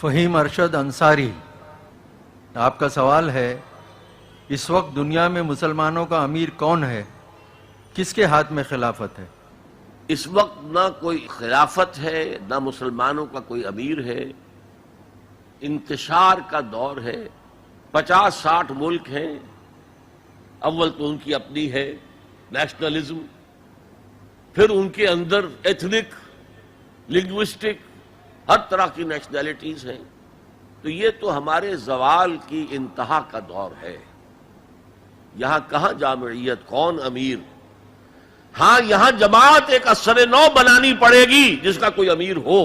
فہیم ارشد انصاری، آپ کا سوال ہے، اس وقت دنیا میں مسلمانوں کا امیر کون ہے؟ کس کے ہاتھ میں خلافت ہے؟ اس وقت نہ کوئی خلافت ہے، نہ مسلمانوں کا کوئی امیر ہے، انتشار کا دور ہے، 50-60 ملک ہیں، اول تو ان کی اپنی ہے نیشنلزم، پھر ان کے اندر ایتھنک، لنگوسٹک، ہر طرح کی نیشنلٹیز ہیں، تو یہ تو ہمارے زوال کی انتہا کا دور ہے۔ یہاں کہاں جامعیت، کون امیر؟ ہاں یہاں جماعت ایک اثر نو بنانی پڑے گی جس کا کوئی امیر ہو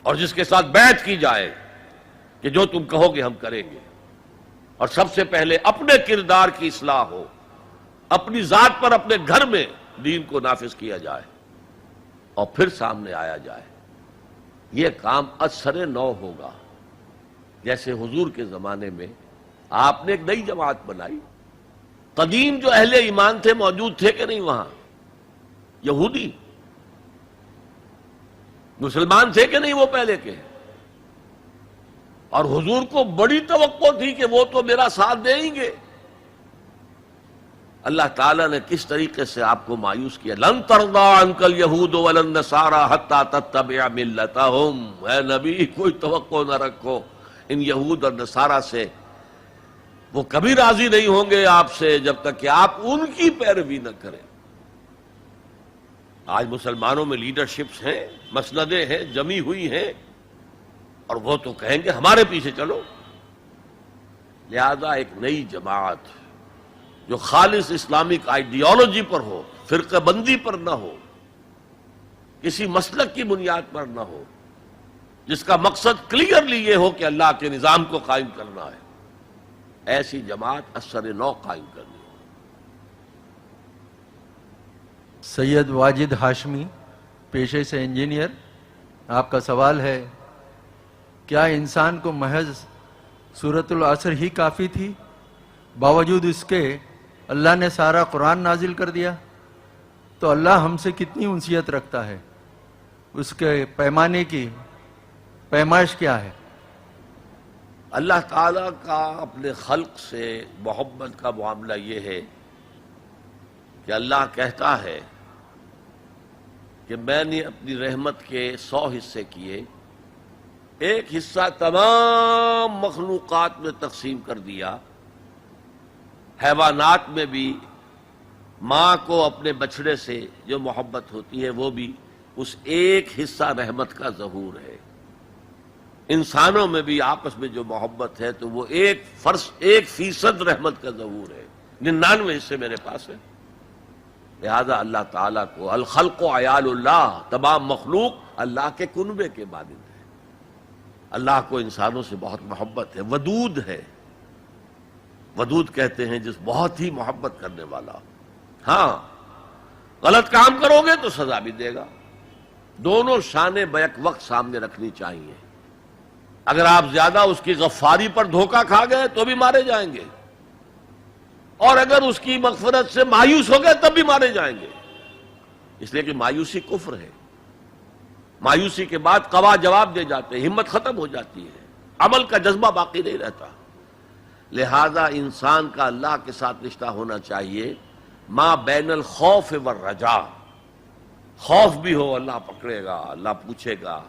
اور جس کے ساتھ بیعت کی جائے کہ جو تم کہو گے ہم کریں گے، اور سب سے پہلے اپنے کردار کی اصلاح ہو، اپنی ذات پر اپنے گھر میں دین کو نافذ کیا جائے اور پھر سامنے آیا جائے۔ یہ کام اثر نو ہوگا۔ جیسے حضور کے زمانے میں آپ نے ایک نئی جماعت بنائی، قدیم جو اہل ایمان تھے موجود تھے کہ نہیں وہاں؟ یہودی مسلمان تھے کہ نہیں وہ پہلے کے؟ اور حضور کو بڑی توقع تھی کہ وہ تو میرا ساتھ دیں گے۔ اللہ تعالیٰ نے کس طریقے سے آپ کو مایوس کیا، لن ترضی عنک الیہود ولا النصارى حتی تتبع ملتہم۔ اے نبی کوئی توقع نہ رکھو ان یہود اور نصارہ سے، وہ کبھی راضی نہیں ہوں گے آپ سے جب تک کہ آپ ان کی پیروی نہ کریں۔ آج مسلمانوں میں لیڈرشپس ہیں، مسندیں ہیں، جمی ہوئی ہیں، اور وہ تو کہیں گے ہمارے پیچھے چلو۔ لہذا ایک نئی جماعت جو خالص اسلامک آئیڈیالوجی پر ہو، فرقہ بندی پر نہ ہو، کسی مسلک کی بنیاد پر نہ ہو، جس کا مقصد کلیئرلی یہ ہو کہ اللہ کے نظام کو قائم کرنا ہے، ایسی جماعت اثر نو قائم کرنی ہے۔ سید واجد ہاشمی، پیشے سے انجینئر، آپ کا سوال ہے، کیا انسان کو محض سورۃ العصر ہی کافی تھی؟ باوجود اس کے اللہ نے سارا قرآن نازل کر دیا، تو اللہ ہم سے کتنی انسیت رکھتا ہے؟ اس کے پیمانے کی پیمائش کیا ہے؟ اللہ تعالیٰ کا اپنے خلق سے محبت کا معاملہ یہ ہے کہ اللہ کہتا ہے کہ میں نے اپنی رحمت کے 100 حصے کیے، ایک حصہ تمام مخلوقات میں تقسیم کر دیا۔ حیوانات میں بھی ماں کو اپنے بچڑے سے جو محبت ہوتی ہے وہ بھی اس ایک حصہ رحمت کا ظہور ہے۔ انسانوں میں بھی آپس میں جو محبت ہے تو وہ 1% رحمت کا ظہور ہے، 99 حصے میرے پاس ہے۔ لہذا اللہ تعالیٰ کو الخلق عیال اللہ، تمام مخلوق اللہ کے کنبے کے مانند ہے۔ اللہ کو انسانوں سے بہت محبت ہے، ودود ہے۔ ودود کہتے ہیں جس بہت ہی محبت کرنے والا۔ ہاں غلط کام کرو گے تو سزا بھی دے گا۔ دونوں شانیں بیک وقت سامنے رکھنی چاہیے۔ اگر آپ زیادہ اس کی غفاری پر دھوکہ کھا گئے تو بھی مارے جائیں گے، اور اگر اس کی مغفرت سے مایوس ہو گئے تب بھی مارے جائیں گے، اس لیے کہ مایوسی کفر ہے۔ مایوسی کے بعد قوا جواب دے جاتے ہیں، ہمت ختم ہو جاتی ہے، عمل کا جذبہ باقی نہیں رہتا۔ لہذا انسان کا اللہ کے ساتھ رشتہ ہونا چاہیے ما بین الخوف والرجاء۔ خوف بھی ہو اللہ پکڑے گا، اللہ پوچھے گا،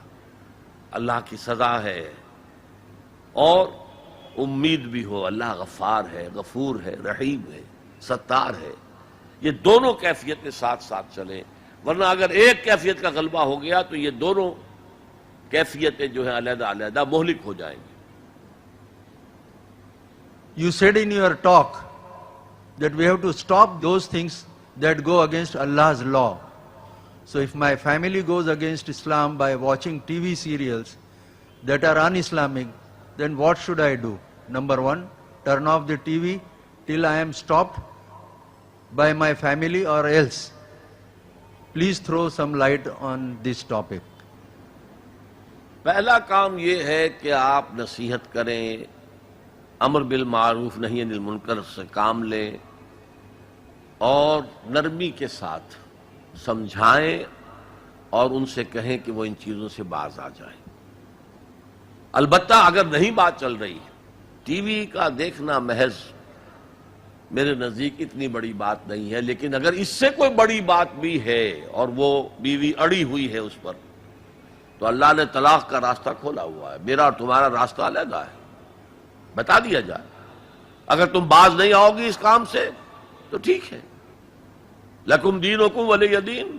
اللہ کی سزا ہے، اور امید بھی ہو اللہ غفار ہے، غفور ہے، رحیم ہے، ستار ہے۔ یہ دونوں کیفیتیں ساتھ ساتھ چلیں، ورنہ اگر ایک کیفیت کا غلبہ ہو گیا تو یہ دونوں کیفیتیں جو ہیں علیحدہ علیحدہ مہلک ہو جائیں گی۔ You said in your talk that we have to stop those things that go against Allah's law. So if my family goes against Islam by watching TV serials that are un-Islamic, then what should I do? Number one, turn off the TV till I am stopped by my family, or else. Please throw some light on this topic. پہلا کام یہ ہے کہ آپ نصیحت کریں، امر بالمعروف نہی عن المنکر سے کام لیں، اور نرمی کے ساتھ سمجھائیں اور ان سے کہیں کہ وہ ان چیزوں سے باز آ جائیں۔ البتہ اگر نہیں بات چل رہی، ٹی وی کا دیکھنا محض میرے نزدیک اتنی بڑی بات نہیں ہے، لیکن اگر اس سے کوئی بڑی بات بھی ہے اور وہ بیوی اڑی ہوئی ہے اس پر، تو اللہ نے طلاق کا راستہ کھولا ہوا ہے، میرا اور تمہارا راستہ علیحدہ ہے، بتا دیا جائے۔ اگر تم باز نہیں آؤ گی اس کام سے تو ٹھیک ہے، لکم دینکم ولی دین،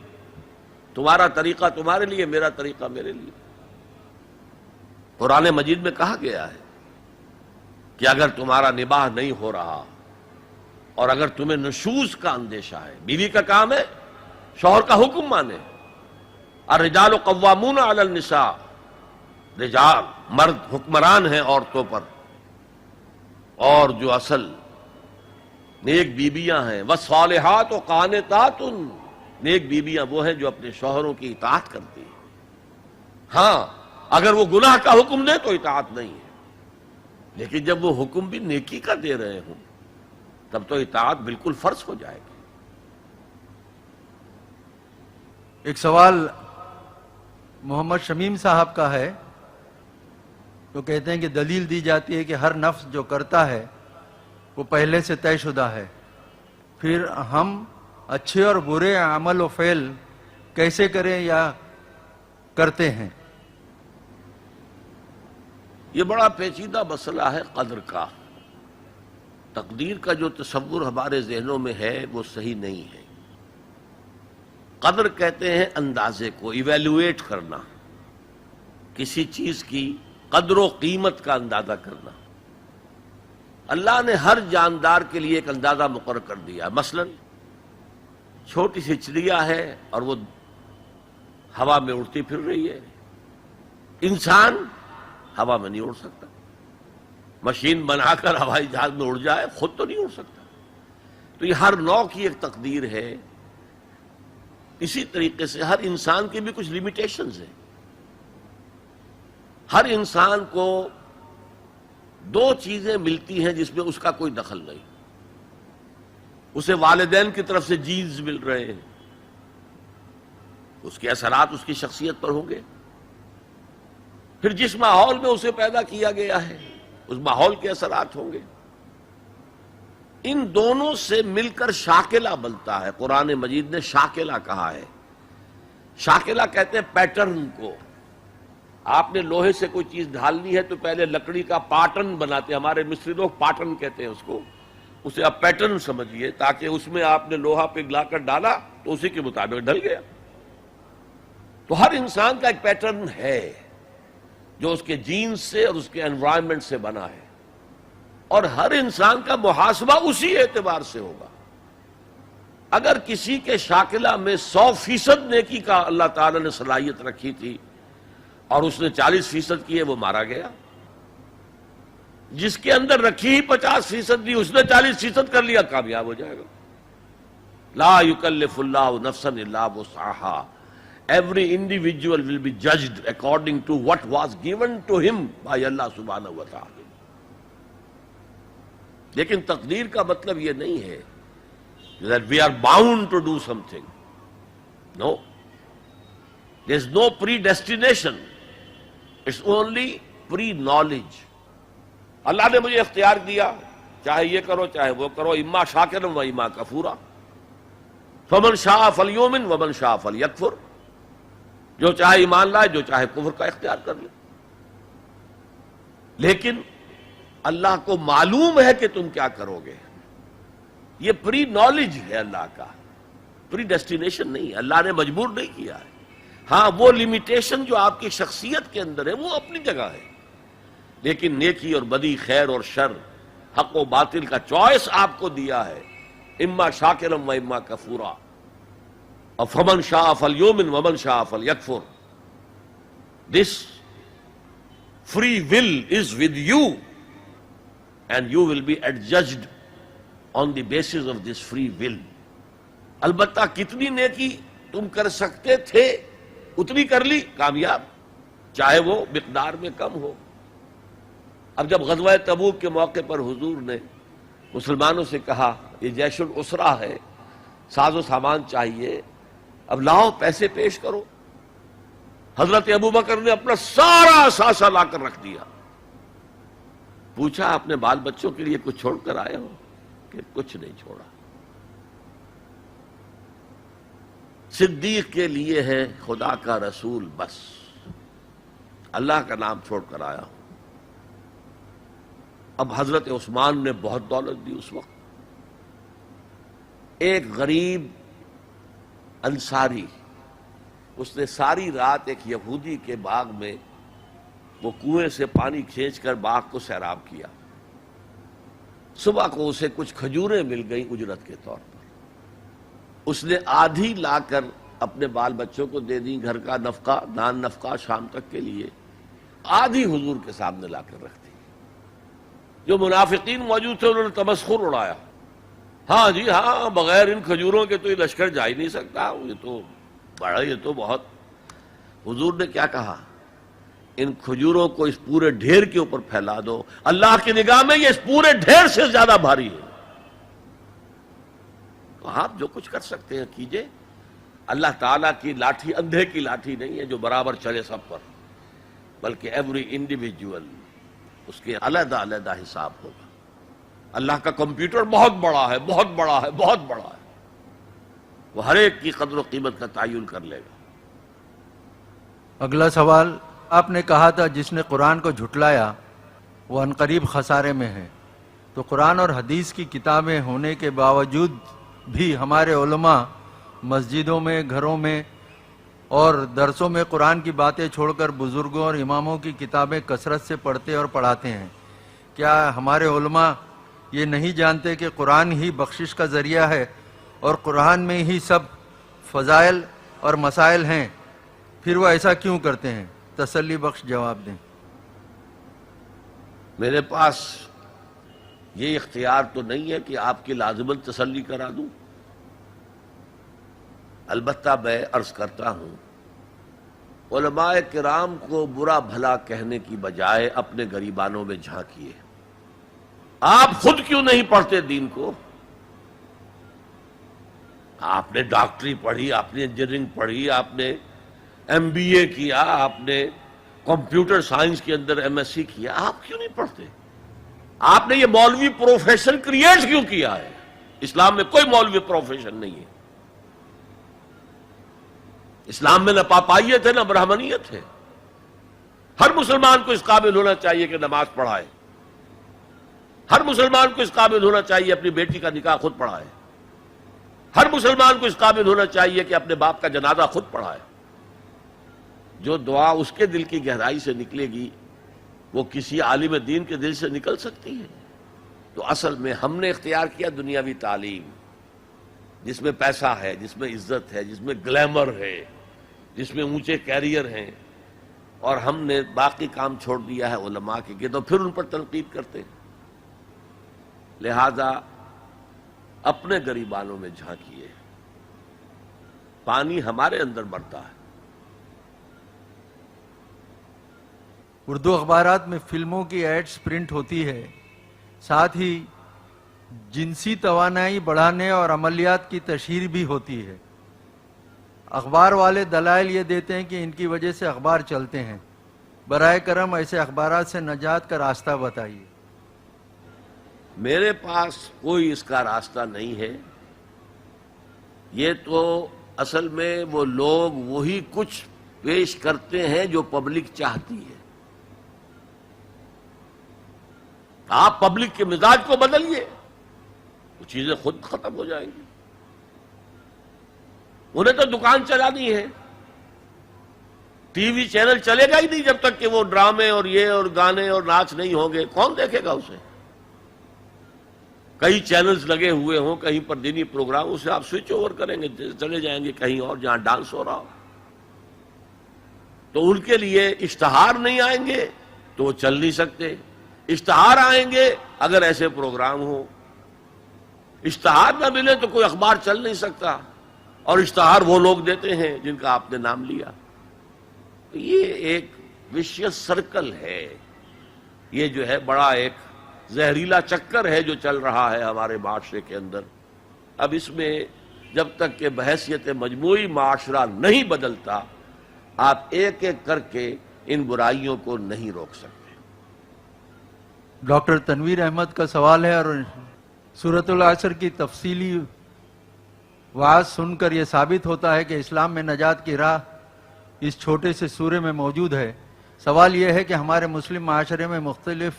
تمہارا طریقہ تمہارے لیے، میرا طریقہ میرے لیے۔ قرآن مجید میں کہا گیا ہے کہ اگر تمہارا نباہ نہیں ہو رہا اور اگر تمہیں نشوز کا اندیشہ ہے، بیوی کا کام ہے شوہر کا حکم مانے۔ الرجال قوامون علی النساء، رجال مرد حکمران ہیں عورتوں پر، اور جو اصل نیک بیویاں ہیں والصالحات قانتات، نیک بیویاں وہ ہیں جو اپنے شوہروں کی اطاعت کرتی ہیں۔ ہاں اگر وہ گناہ کا حکم دے تو اطاعت نہیں ہے، لیکن جب وہ حکم بھی نیکی کا دے رہے ہوں تب تو اطاعت بالکل فرض ہو جائے گی۔ ایک سوال محمد شمیم صاحب کا ہے، تو کہتے ہیں کہ دلیل دی جاتی ہے کہ ہر نفس جو کرتا ہے وہ پہلے سے طے شدہ ہے، پھر ہم اچھے اور برے عمل و فعل کیسے کریں یا کرتے ہیں؟ یہ بڑا پیچیدہ مسئلہ ہے قدر کا۔ تقدیر کا جو تصور ہمارے ذہنوں میں ہے وہ صحیح نہیں ہے۔ قدر کہتے ہیں اندازے کو، ایویلویٹ کرنا، کسی چیز کی قدر و قیمت کا اندازہ کرنا۔ اللہ نے ہر جاندار کے لیے ایک اندازہ مقرر کر دیا۔ مثلا چھوٹی سی چڑیا ہے اور وہ ہوا میں اڑتی پھر رہی ہے، انسان ہوا میں نہیں اڑ سکتا، مشین بنا کر ہوائی جہاز میں اڑ جائے خود تو نہیں اڑ سکتا۔ تو یہ ہر نوع کی ایک تقدیر ہے۔ اسی طریقے سے ہر انسان کی بھی کچھ لیمیٹیشنز ہیں۔ ہر انسان کو دو چیزیں ملتی ہیں جس میں اس کا کوئی دخل نہیں۔ اسے والدین کی طرف سے جینز مل رہے ہیں، اس کے اثرات اس کی شخصیت پر ہوں گے۔ پھر جس ماحول میں اسے پیدا کیا گیا ہے اس ماحول کے اثرات ہوں گے۔ ان دونوں سے مل کر شاکلہ بنتا ہے۔ قرآن مجید نے شاکلہ کہا ہے۔ شاکلہ کہتے ہیں پیٹرن کو۔ آپ نے لوہے سے کوئی چیز ڈھالنی ہے تو پہلے لکڑی کا پاٹرن بناتے ہیں، ہمارے مصری لوگ پاٹرن کہتے ہیں اس کو، اسے آپ پیٹرن سمجھیے، تاکہ اس میں آپ نے لوہا پگھلا کر ڈالا تو اسی کے مطابق ڈھل گیا۔ تو ہر انسان کا ایک پیٹرن ہے جو اس کے جینز سے اور اس کے انوائرمنٹ سے بنا ہے، اور ہر انسان کا محاسبہ اسی اعتبار سے ہوگا۔ اگر کسی کے شاکلہ میں 100% نیکی کا اللہ تعالی نے صلاحیت رکھی تھی اور اس نے 40% کی ہے، وہ مارا گیا۔ جس کے اندر رکھی ہی 50% دی، اس نے 40% کر لیا، کامیاب ہو جائے گا۔ لا یکلف اللہ نفسا الا وسعها۔ Every individual will be judged according to what was given to him by Allah subhanahu wa ta'ala۔ لیکن تقدیر کا مطلب یہ نہیں ہے that we are bound to do something. No. There is no predestination. It's only pre-knowledge. اللہ نے مجھے اختیار دیا، چاہے یہ کرو چاہے وہ کرو، اما شاکرا و اما کفورا، فمن شاء فلیؤمن ومن شاء فلیکفر۔ جو چاہے ایمان لائے، جو چاہے کفر کا اختیار کر لے۔ لیکن اللہ کو معلوم ہے کہ تم کیا کرو گے۔ یہ پری نالج ہے اللہ کا، پری ڈیسٹینیشن نہیں ہے۔ اللہ نے مجبور نہیں کیا ہے۔ ہاں وہ لمیٹیشن جو آپ کی شخصیت کے اندر ہے وہ اپنی جگہ ہے، لیکن نیکی اور بدی، خیر اور شر، حق و باطل کا چوائس آپ کو دیا ہے، اما شاکرا و اما کفورا، اور فمن شاء فلیؤمن ومن شاء فلیکفر۔ This free will is with you and you will be adjudged on the basis of this free will۔ البتہ کتنی نیکی تم کر سکتے تھے اتنی کر لی، کامیاب، چاہے وہ مقدار میں کم ہو۔ اب جب غزوہ تبوک کے موقع پر حضور نے مسلمانوں سے کہا یہ جیش العسرہ ہے، ساز و سامان چاہیے، اب لاؤ پیسے پیش کرو، حضرت ابو بکر نے اپنا سارا اثاثہ لا کر رکھ دیا. پوچھا اپنے بال بچوں کے لیے کچھ چھوڑ کر آئے ہو؟ کہ کچھ نہیں چھوڑا. صدیق کے لیے ہے خدا کا رسول، بس اللہ کا نام چھوڑ کر آیا ہوں. اب حضرت عثمان نے بہت دولت دی اس وقت. ایک غریب انصاری، اس نے ساری رات ایک یہودی کے باغ میں وہ کنویں سے پانی کھینچ کر باغ کو سیراب کیا. صبح کو اسے کچھ کھجوریں مل گئیں اجرت کے طور پر. اس نے آدھی لا کر اپنے بال بچوں کو دے دی، گھر کا نفقہ نان نفقہ شام تک کے لیے. آدھی حضور کے سامنے لا کر رکھ دی. جو منافقین موجود تھے انہوں نے تمسخر اڑایا. ہاں جی ہاں، بغیر ان کھجوروں کے تو یہ لشکر جا ہی نہیں سکتا، یہ تو بڑا، یہ تو بہت. حضور نے کیا کہا؟ ان کھجوروں کو اس پورے ڈھیر کے اوپر پھیلا دو، اللہ کی نگاہ میں یہ اس پورے ڈھیر سے زیادہ بھاری ہے. تو آپ جو کچھ کر سکتے ہیں کیجئے. اللہ تعالیٰ کی لاٹھی اندھے کی لاٹھی نہیں ہے جو برابر چلے سب پر، بلکہ ایوری انڈیویجول اس کے علیحدہ علیحدہ حساب ہوگا. اللہ کا کمپیوٹر بہت بڑا ہے، بہت بڑا ہے، بہت بڑا ہے. وہ ہر ایک کی قدر و قیمت کا تعین کر لے گا. اگلا سوال، آپ نے کہا تھا جس نے قرآن کو جھٹلایا وہ عنقریب خسارے میں ہے. تو قرآن اور حدیث کی کتابیں ہونے کے باوجود بھی ہمارے علماء مسجدوں میں، گھروں میں اور درسوں میں قرآن کی باتیں چھوڑ کر بزرگوں اور اماموں کی کتابیں کثرت سے پڑھتے اور پڑھاتے ہیں. کیا ہمارے علماء یہ نہیں جانتے کہ قرآن ہی بخشش کا ذریعہ ہے اور قرآن میں ہی سب فضائل اور مسائل ہیں؟ پھر وہ ایسا کیوں کرتے ہیں؟ تسلی بخش جواب دیں. میرے پاس یہ اختیار تو نہیں ہے کہ آپ کی لازماً تسلی کرا دوں. البتہ میں عرض کرتا ہوں، علماء کرام کو برا بھلا کہنے کی بجائے اپنے گریبانوں میں جھانکیے. آپ خود کیوں نہیں پڑھتے دین کو؟ آپ نے ڈاکٹری پڑھی، آپ نے انجینئرنگ پڑھی، آپ نے MBA کیا، آپ نے کمپیوٹر سائنس کے اندر MSc کیا، آپ کیوں نہیں پڑھتے؟ آپ نے یہ مولوی پروفیشن کریٹ کیوں کیا ہے؟ اسلام میں کوئی مولوی پروفیشن نہیں ہے. اسلام میں نہ پاپائیت ہے نہ برہمنیت ہے. ہر مسلمان کو اس قابل ہونا چاہیے کہ نماز پڑھائے. ہر مسلمان کو اس قابل ہونا چاہیے اپنی بیٹی کا نکاح خود پڑھائے. ہر مسلمان کو اس قابل ہونا چاہیے کہ اپنے باپ کا جنازہ خود پڑھائے. جو دعا اس کے دل کی گہرائی سے نکلے گی وہ کسی عالم دین کے دل سے نکل سکتی ہے. تو اصل میں ہم نے اختیار کیا دنیاوی تعلیم، جس میں پیسہ ہے، جس میں عزت ہے، جس میں گلیمر ہے، جس میں اونچے کیریئر ہیں، اور ہم نے باقی کام چھوڑ دیا ہے علماء کے تو پھر ان پر تنقید کرتے ہیں. لہذا اپنے گریبانوں میں جھانکیے. پانی ہمارے اندر بڑھتا ہے. اردو اخبارات میں فلموں کی ایڈز پرنٹ ہوتی ہے، ساتھ ہی جنسی توانائی بڑھانے اور عملیات کی تشہیر بھی ہوتی ہے. اخبار والے دلائل یہ دیتے ہیں کہ ان کی وجہ سے اخبار چلتے ہیں. برائے کرم ایسے اخبارات سے نجات کا راستہ بتائیے. میرے پاس کوئی اس کا راستہ نہیں ہے. یہ تو اصل میں وہ لوگ وہی کچھ پیش کرتے ہیں جو پبلک چاہتی ہے. آپ پبلک کے مزاج کو بدلیے، وہ چیزیں خود ختم ہو جائیں گی. انہیں تو دکان چلانی ہے. ٹی وی چینل چلے گا ہی نہیں جب تک کہ وہ ڈرامے اور یہ اور گانے اور ناچ نہیں ہوں گے. کون دیکھے گا اسے؟ کئی چینلز لگے ہوئے ہوں کہیں پر دینی پروگرام، اسے آپ سوئچ اوور کریں گے، چلے جائیں گے کہیں اور جہاں ڈانس ہو رہا ہو. تو ان کے لیے اشتہار نہیں آئیں گے تو وہ چل نہیں سکتے. اشتہار آئیں گے اگر ایسے پروگرام ہو. اشتہار نہ ملے تو کوئی اخبار چل نہیں سکتا. اور اشتہار وہ لوگ دیتے ہیں جن کا آپ نے نام لیا. یہ ایک وشیس سرکل ہے. یہ جو ہے بڑا ایک زہریلا چکر ہے جو چل رہا ہے ہمارے معاشرے کے اندر. اب اس میں جب تک کہ بحیثیت مجموعی معاشرہ نہیں بدلتا آپ ایک ایک کر کے ان برائیوں کو نہیں روک سکتے۔ ڈاکٹر تنویر احمد کا سوال ہے، اور سورۃ العصر کی تفصیلی وعظ سن کر یہ ثابت ہوتا ہے کہ اسلام میں نجات کی راہ اس چھوٹے سے سورے میں موجود ہے۔ سوال یہ ہے کہ ہمارے مسلم معاشرے میں مختلف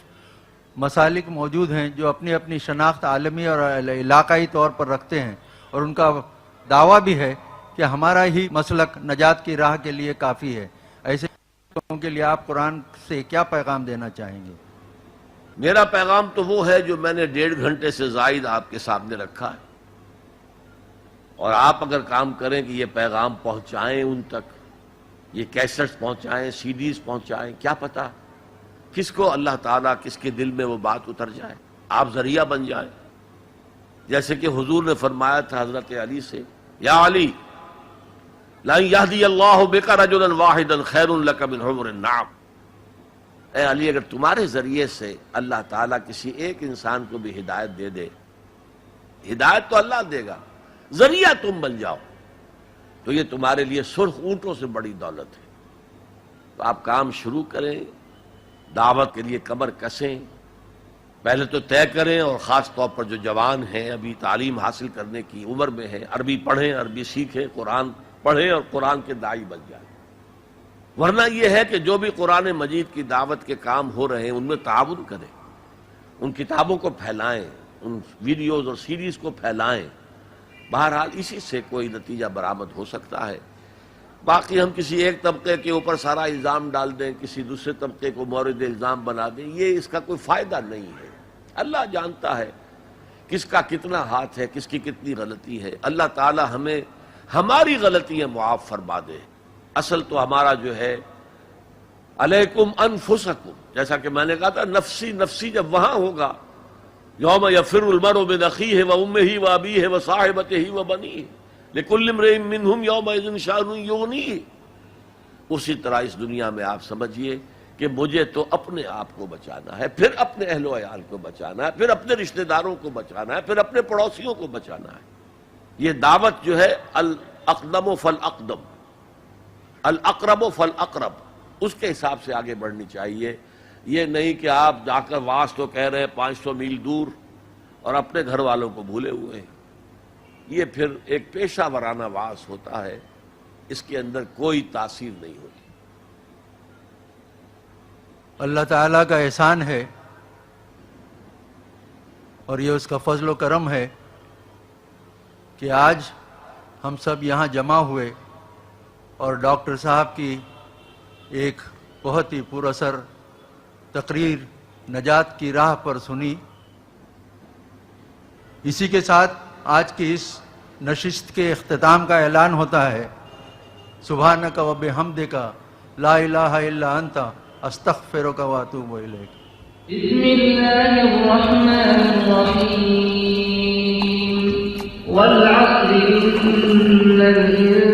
مسالک موجود ہیں جو اپنی اپنی شناخت عالمی اور علاقائی طور پر رکھتے ہیں، اور ان کا دعویٰ بھی ہے کہ ہمارا ہی مسلک نجات کی راہ کے لیے کافی ہے۔ ایسے لوگوں کے لیے آپ قرآن سے کیا پیغام دینا چاہیں گے؟ میرا پیغام تو وہ ہے جو میں نے 1.5 گھنٹے سے زائد آپ کے سامنے رکھا ہے، اور آپ اگر کام کریں کہ یہ پیغام پہنچائیں ان تک، یہ کیسٹس پہنچائیں، سی ڈیز پہنچائیں، کیا پتا کس کو اللہ تعالیٰ کس کے دل میں وہ بات اتر جائے، آپ ذریعہ بن جائیں۔ جیسے کہ حضور نے فرمایا تھا حضرت علی سے، یا علی لَن يَهْدِيَ اللَّهُ بِكَ رَجُلًا وَاحِدًا خَيْرٌ لَكَ مِنْ حُمُرِ النَّعَمِ۔ اے علی، اگر تمہارے ذریعے سے اللہ تعالیٰ کسی ایک انسان کو بھی ہدایت دے دے، ہدایت تو اللہ دے گا، ذریعہ تم بن جاؤ، تو یہ تمہارے لیے سرخ اونٹوں سے بڑی دولت ہے۔ تو آپ کام شروع کریں، دعوت کے لیے کمر کسیں، پہلے تو طے کریں، اور خاص طور پر جو جوان ہیں ابھی تعلیم حاصل کرنے کی عمر میں ہیں، عربی پڑھیں، عربی سیکھیں، قرآن پڑھیں اور قرآن کے داعی بن جائیں۔ ورنہ یہ ہے کہ جو بھی قرآن مجید کی دعوت کے کام ہو رہے ہیں ان میں تعاون کریں، ان کتابوں کو پھیلائیں، ان ویڈیوز اور سیریز کو پھیلائیں۔ بہرحال اسی سے کوئی نتیجہ برآمد ہو سکتا ہے۔ باقی ہم کسی ایک طبقے کے اوپر سارا الزام ڈال دیں، کسی دوسرے طبقے کو مورد الزام بنا دیں، یہ اس کا کوئی فائدہ نہیں ہے۔ اللہ جانتا ہے کس کا کتنا ہاتھ ہے، کس کی کتنی غلطی ہے۔ اللہ تعالی ہمیں ہماری غلطیاں معاف فرما دے۔ اصل تو ہمارا جو ہے علیکم انفسکم، جیسا کہ میں نے کہا تھا، نفسی نفسی جب وہاں ہوگا، یوم یفر المرء من اخیہ وامہ وابیہ وصاحبتہ وبنیہ لکل امرئ منہم یومئذ شأن یغنیہ، اسی طرح اس دنیا میں آپ سمجھیے کہ مجھے تو اپنے آپ کو بچانا ہے، پھر اپنے اہل و عیال کو بچانا ہے، پھر اپنے رشتہ داروں کو بچانا ہے، پھر اپنے پڑوسیوں کو بچانا ہے۔ یہ دعوت جو ہے الاقدم فالاقدم، الاقرب فالاقرب، اس کے حساب سے آگے بڑھنی چاہیے۔ یہ نہیں کہ آپ جا کر واس تو کہہ رہے ہیں 500 میل دور اور اپنے گھر والوں کو بھولے ہوئے ہیں۔ یہ پھر ایک پیشہ ورانہ واس ہوتا ہے، اس کے اندر کوئی تاثیر نہیں ہوتی۔ اللہ تعالیٰ کا احسان ہے اور یہ اس کا فضل و کرم ہے کہ آج ہم سب یہاں جمع ہوئے اور ڈاکٹر صاحب کی ایک بہت ہی پر اثر تقریر نجات کی راہ پر سنی۔ اسی کے ساتھ آج کی اس نشست کے اختتام کا اعلان ہوتا ہے۔ سبحانک و بحمدک لا الہ الا انت استغفرک و اتوب الیک۔ بسم اللہ الرحمن الرحیم والعصر ان الانسان